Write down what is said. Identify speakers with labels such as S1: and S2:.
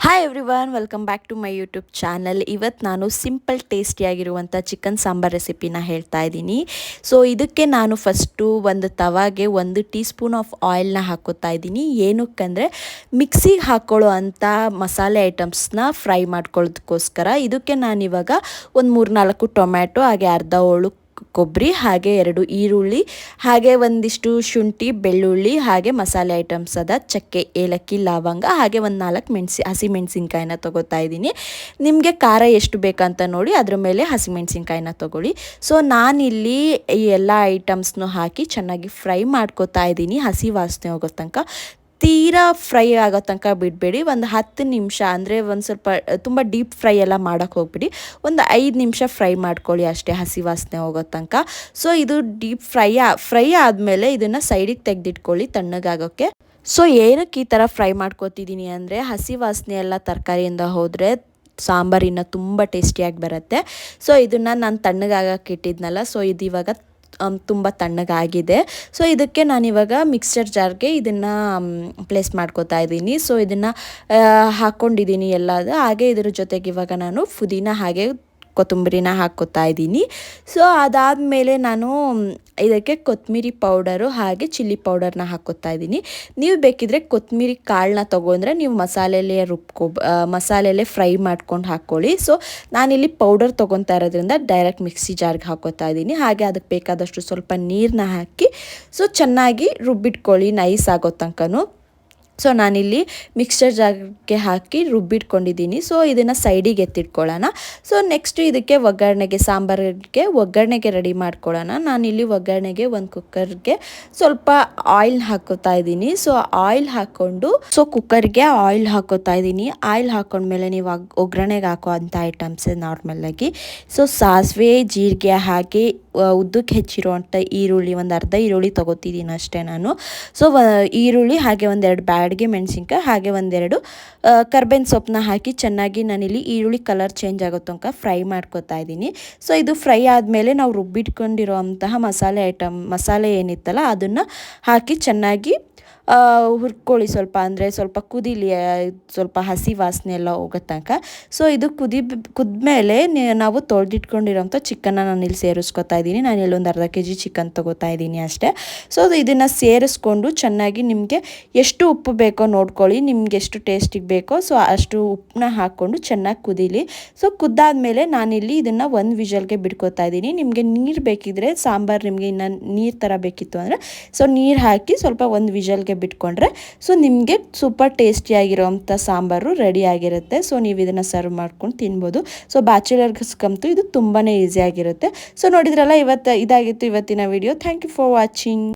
S1: Hi everyone, welcome back to my YouTube channel. ಇವತ್ತು ನಾನು simple ಟೇಸ್ಟಿಯಾಗಿರುವಂಥ chicken sambar ರೆಸಿಪಿನ ಹೇಳ್ತಾ ಇದ್ದೀನಿ. ಸೊ ಇದಕ್ಕೆ ನಾನು ಫಸ್ಟು ಒಂದು ತವಾಗೆ 1 ಟೀ ಸ್ಪೂನ್ ಆಫ್ ಆಯಿಲ್ನ ಹಾಕೋತಾ ಇದ್ದೀನಿ. ಏನಕ್ಕಂದರೆ ಮಿಕ್ಸಿಗೆ ಹಾಕ್ಕೊಳ್ಳೋ ಅಂಥ ಮಸಾಲೆ ಐಟಮ್ಸ್ನ ಫ್ರೈ ಮಾಡ್ಕೊಳ್ಳೋದಕ್ಕೋಸ್ಕರ. ಇದಕ್ಕೆ ನಾನಿವಾಗ ಒಂದು 3-4 ಟೊಮ್ಯಾಟೊ, ಹಾಗೆ ಅರ್ಧ ಹೋಳು ಕೊಬ್ಬರಿ, ಹಾಗೆ 2 ಈರುಳ್ಳಿ, ಹಾಗೆ ಒಂದಿಷ್ಟು ಶುಂಠಿ, ಬೆಳ್ಳುಳ್ಳಿ, ಹಾಗೆ ಮಸಾಲೆ ಐಟಮ್ಸ್ ಅದ ಚಕ್ಕೆ, ಏಲಕ್ಕಿ, ಲವಂಗ, ಹಾಗೆ ಒಂದು 4 ಹಸಿಮೆಣಸಿನ್ಕಾಯಿನ ತೊಗೋತಾ ಇದ್ದೀನಿ. ನಿಮಗೆ ಖಾರ ಎಷ್ಟು ಬೇಕಂತ ನೋಡಿ ಅದ್ರ ಮೇಲೆ ಹಸಿಮೆಣಸಿನ್ಕಾಯಿನ ತೊಗೊಳ್ಳಿ. ಸೊ ನಾನಿಲ್ಲಿ ಈ ಎಲ್ಲ ಐಟಮ್ಸ್ನು ಹಾಕಿ ಚೆನ್ನಾಗಿ ಫ್ರೈ ಮಾಡ್ಕೋತಾ ಇದ್ದೀನಿ, ಹಸಿ ವಾಸನೆ ಹೋಗೋ ತನಕ. ತೀರಾ ಫ್ರೈ ಆಗೋ ತನಕ ಬಿಡಬೇಡಿ. ಒಂದು 10 ನಿಮಿಷ, ಅಂದರೆ ಒಂದು ಸ್ವಲ್ಪ ತುಂಬ ಡೀಪ್ ಫ್ರೈ ಎಲ್ಲ ಮಾಡೋಕ್ಕೆ ಹೋಗ್ಬಿಡಿ. ಒಂದು 5 ನಿಮಿಷ ಫ್ರೈ ಮಾಡ್ಕೊಳ್ಳಿ ಅಷ್ಟೇ, ಹಸಿ ವಾಸನೆ ಹೋಗೋ ತನಕ. ಸೊ ಇದು ಡೀಪ್ ಫ್ರೈ ಆದಮೇಲೆ ಇದನ್ನು ಸೈಡಿಗೆ ತೆಗೆದಿಟ್ಕೊಳ್ಳಿ ತಣ್ಣಗಾಗೋಕ್ಕೆ. ಸೊ ಏನಕ್ಕೆ ಈ ಥರ ಫ್ರೈ ಮಾಡ್ಕೊತಿದ್ದೀನಿ ಅಂದರೆ, ಹಸಿ ವಾಸನೆ ಎಲ್ಲ ತರಕಾರಿಯಿಂದ ಹೋದರೆ ಸಾಂಬಾರಿನ ತುಂಬ ಟೇಸ್ಟಿಯಾಗಿ ಬರುತ್ತೆ. ಸೊ ಇದನ್ನು ನಾನು ತಣ್ಣಗಾಗಕ್ಕೆ ಇಟ್ಟಿದ್ನಲ್ಲ, ಸೊ ಇದು ಇವಾಗ ತುಂಬ ತಣ್ಣಗಾಗಿದೆ. ಸೊ ಇದಕ್ಕೆ ನಾನಿವಾಗ ಮಿಕ್ಸರ್ ಜಾರ್ಗೆ ಇದನ್ನು ಪ್ಲೇಸ್ ಮಾಡ್ಕೋತಾ ಇದ್ದೀನಿ. ಸೊ ಇದನ್ನು ಹಾಕ್ಕೊಂಡಿದ್ದೀನಿ ಎಲ್ಲದು. ಹಾಗೆ ಇದ್ರ ಜೊತೆಗೆ ಇವಾಗ ನಾನು ಪುದೀನ ಹಾಗೆ ಕೊತ್ತಂಬರಿನ ಹಾಕ್ಕೋತಾ ಇದ್ದೀನಿ. ಸೊ ಅದಾದಮೇಲೆ ನಾನು ಇದಕ್ಕೆ ಕೊತ್ತಂಬರಿ ಪೌಡರು ಹಾಗೆ ಚಿಲ್ಲಿ ಪೌಡರ್ನ ಹಾಕ್ಕೋತಾ ಇದ್ದೀನಿ. ನೀವು ಬೇಕಿದ್ರೆ ಕೊತ್ತಂಬರಿ ಕಾಳನ್ನ ತೊಗೊಂಡ್ರೆ ನೀವು ಮಸಾಲೆಯಲ್ಲೇ ಫ್ರೈ ಮಾಡ್ಕೊಂಡು ಹಾಕ್ಕೊಳ್ಳಿ. ಸೊ ನಾನಿಲ್ಲಿ ಪೌಡರ್ ತೊಗೊತಾ ಇರೋದ್ರಿಂದ ಡೈರೆಕ್ಟ್ ಮಿಕ್ಸಿ ಜಾರ್ಗೆ ಹಾಕ್ಕೋತಾ ಇದ್ದೀನಿ. ಹಾಗೆ ಅದಕ್ಕೆ ಬೇಕಾದಷ್ಟು ಸ್ವಲ್ಪ ನೀರನ್ನ ಹಾಕಿ ಸೊ ಚೆನ್ನಾಗಿ ರುಬ್ಬಿಟ್ಕೊಳ್ಳಿ, ನೈಸ್ ಆಗೋ ತನಕನೂ. ಸೊ ನಾನಿಲ್ಲಿ ಮಿಕ್ಸ್ಚರ್ ಜಾರ್ಗೆ ಹಾಕಿ ರುಬ್ಬಿಟ್ಕೊಂಡಿದ್ದೀನಿ. ಸೊ ಇದನ್ನು ಸೈಡಿಗೆ ಎತ್ತಿಟ್ಕೊಳ್ಳೋಣ. ಸೊ ನೆಕ್ಸ್ಟು ಇದಕ್ಕೆ ಒಗ್ಗರಣೆಗೆ ರೆಡಿ ಮಾಡ್ಕೊಳ್ಳೋಣ. ನಾನಿಲ್ಲಿ ಒಗ್ಗರಣೆಗೆ ಒಂದು ಕುಕ್ಕರ್ಗೆ ಸ್ವಲ್ಪ ಆಯಿಲ್ ಹಾಕೋತಾ ಇದ್ದೀನಿ. ಸೊ ಆಯಿಲ್ ಹಾಕ್ಕೊಂಡು ಕುಕ್ಕರ್ಗೆ ಆಯಿಲ್ ಹಾಕೋತಾ ಇದ್ದೀನಿ. ಆಯಿಲ್ ಹಾಕೊಂಡ್ಮೇಲೆ ನೀವು ಒಗ್ಗರಣೆಗೆ ಹಾಕೋ ಅಂಥ ಐಟಮ್ಸ್ ನಾರ್ಮಲಾಗಿ ಸೊ ಸಾಸಿವೆ, ಜೀರಿಗೆ, ಹಾಗೆ ಉದ್ದಕ್ಕೆ ಹೆಚ್ಚಿರುವಂಥ ಈರುಳ್ಳಿ, ಒಂದು ಅರ್ಧ ಈರುಳ್ಳಿ ತೊಗೋತಿದ್ದೀನಿ ಅಷ್ಟೇ ನಾನು. ಸೊ ಈರುಳ್ಳಿ, ಹಾಗೆ 1-2 ಬ್ಯಾಡಗೆ ಮೆಣಸಿನ್ಕಾಯಿ, ಹಾಗೆ 1-2 ಕರ್ಬೇವಿನ ಸೊಪ್ಪನ್ನ ಹಾಕಿ ಚೆನ್ನಾಗಿ ನಾನಿಲ್ಲಿ ಈರುಳ್ಳಿ ಕಲರ್ ಚೇಂಜ್ ಆಗೋ ತನಕ ಫ್ರೈ ಮಾಡ್ಕೋತಾ ಇದ್ದೀನಿ. ಸೊ ಇದು ಫ್ರೈ ಆದಮೇಲೆ ನಾವು ರುಬ್ಬಿಟ್ಕೊಂಡಿರೋ ಅಂತಹ ಮಸಾಲೆ ಏನಿತ್ತಲ್ಲ ಅದನ್ನು ಹಾಕಿ ಚೆನ್ನಾಗಿ ಹುರ್ಕೊಳ್ಳಿ. ಸ್ವಲ್ಪ ಕುದೀಲಿ, ಸ್ವಲ್ಪ ಹಸಿ ವಾಸನೆ ಎಲ್ಲ ಹೋಗೋ ತನಕ. ಸೊ ಇದು ಕುದ್ಮೇಲೆ ನಾವು ತೊಳೆದಿಟ್ಕೊಂಡಿರೋಂಥ ಚಿಕನ್ನ ನಾನಿಲ್ಲಿ ಸೇರಿಸ್ಕೊತಾ ಇದ್ದೀನಿ. ನಾನಿಲ್ಲಿ ಒಂದು ಅರ್ಧ kg ಚಿಕನ್ ತೊಗೋತಾ ಇದ್ದೀನಿ ಅಷ್ಟೇ. ಸೊ ಇದನ್ನು ಸೇರಿಸ್ಕೊಂಡು ಚೆನ್ನಾಗಿ ನಿಮಗೆ ಎಷ್ಟು ಉಪ್ಪು ಬೇಕೋ ನೋಡ್ಕೊಳ್ಳಿ, ನಿಮ್ಗೆ ಎಷ್ಟು ಟೇಸ್ಟಿಗೆ ಬೇಕೋ ಸೊ ಅಷ್ಟು ಉಪ್ಪನ್ನ ಹಾಕ್ಕೊಂಡು ಚೆನ್ನಾಗಿ ಕುದೀಲಿ. ಸೊ ಕುದ್ದಾದಮೇಲೆ ನಾನಿಲ್ಲಿ ಇದನ್ನು 1 ವಿಷಲ್ಗೆ ಬಿಡ್ಕೋತಾ ಇದ್ದೀನಿ. ನಿಮಗೆ ನೀರು ಬೇಕಿದ್ರೆ, ಸಾಂಬಾರು ನಿಮಗೆ ಇನ್ನು ನೀರು ಥರ ಬೇಕಿತ್ತು ಅಂದರೆ ಸೊ ನೀರು ಹಾಕಿ ಸ್ವಲ್ಪ 1 ವಿಷಲ್ಗೆ ಬಿಟ್ಕೊಂಡ್ರೆ ಸೊ ನಿಮಗೆ ಸೂಪರ್ ಟೇಸ್ಟಿಯಾಗಿರೋವಂಥ ಸಾಂಬಾರು ರೆಡಿ ಆಗಿರುತ್ತೆ. ಸೊ ನೀವು ಇದನ್ನು ಸರ್ವ್ ಮಾಡ್ಕೊಂಡು ತಿನ್ಬೋದು. ಸೊ ಬ್ಯಾಚುಲರ್ಸ್ಗಂತೂ ಇದು ತುಂಬಾ ಈಸಿಯಾಗಿರುತ್ತೆ. ಸೊ ನೋಡಿದ್ರಲ್ಲ, ಇದಾಗಿತ್ತು ಇವತ್ತಿನ video. Thank you for watching.